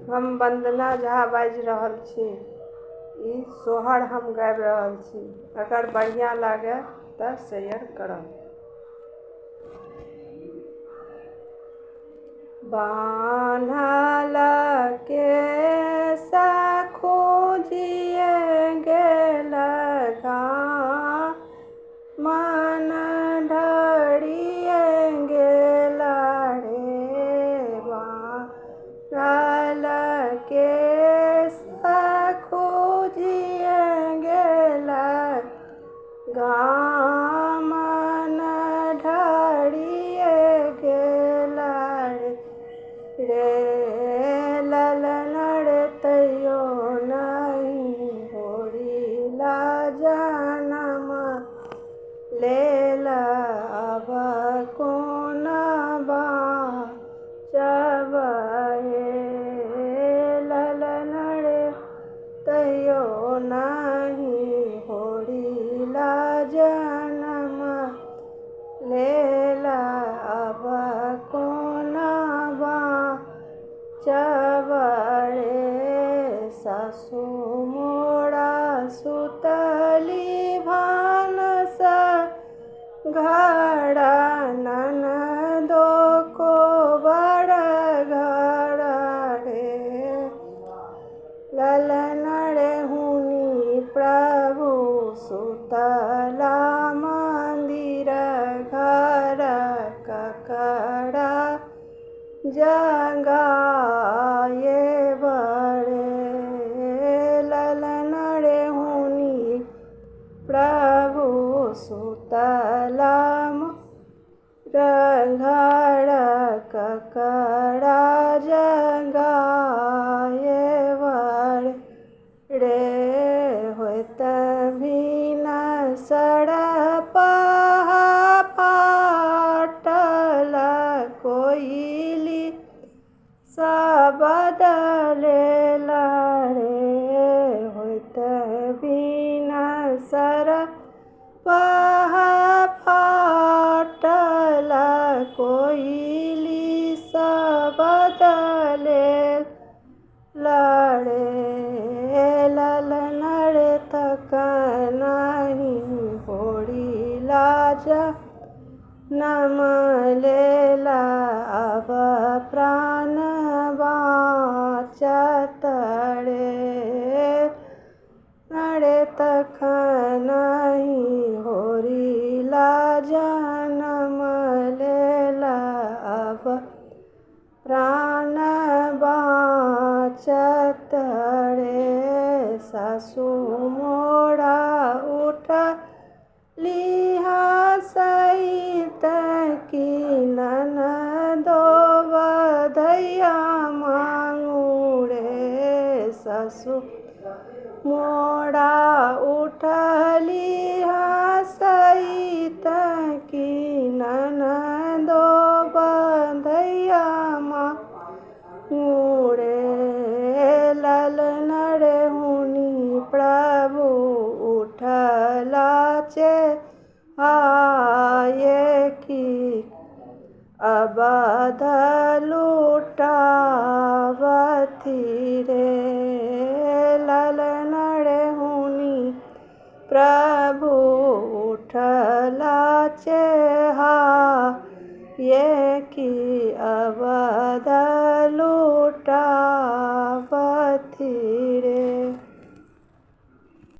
हम वंदना झा बाजि रहल छी। ई सोहर हम गाबि रहल छी। अगर बढ़िआँ लागय तऽ शेयर करब। बान्हल केश खोजिए गेल गाम, मन ढरिए गेल रे। बान्हल केश खोजिए गेल गाम, मन ढरिए गेल रे। ललन रे तैयो नहीं होरिला जनम लेल, अब कोन बाँचब हे। ललन रे तैयो नहीं होरिला जनम लेल, अब कोन बाँचब रे। सासु मोरा सुतली भानस घर, ननदो कोबर घर रे। ललन रे हुनी प्रभु सुतला मंदिर घर, ककरा जगाए बड़े। ललन रे हुनी प्रभु सुतला घर, ककरा जगाए रे। होइत भिनसर फाटल कोइली बदलेल रे। होइत भिनसर फाटल कोइली बदलेल रे। ललन रे तक नहीं होरिला जनम लेल, अब प्राण बाँचत रे। रे तक नहीं होरिला जनम लेल, अब प्राण बाँचत रे। सासु मोरा उठली हँसैत कि ननदो बधैया मांगू रे। सासु मोरा उठली हँसैत कि ननदो बधैया मांगू रे। ललन रे हुनी प्रभु उठला आये कि अबध लुटावथी रे। ललन रे हुनी प्रभु उठला ये कि अबध लुटावथी रे।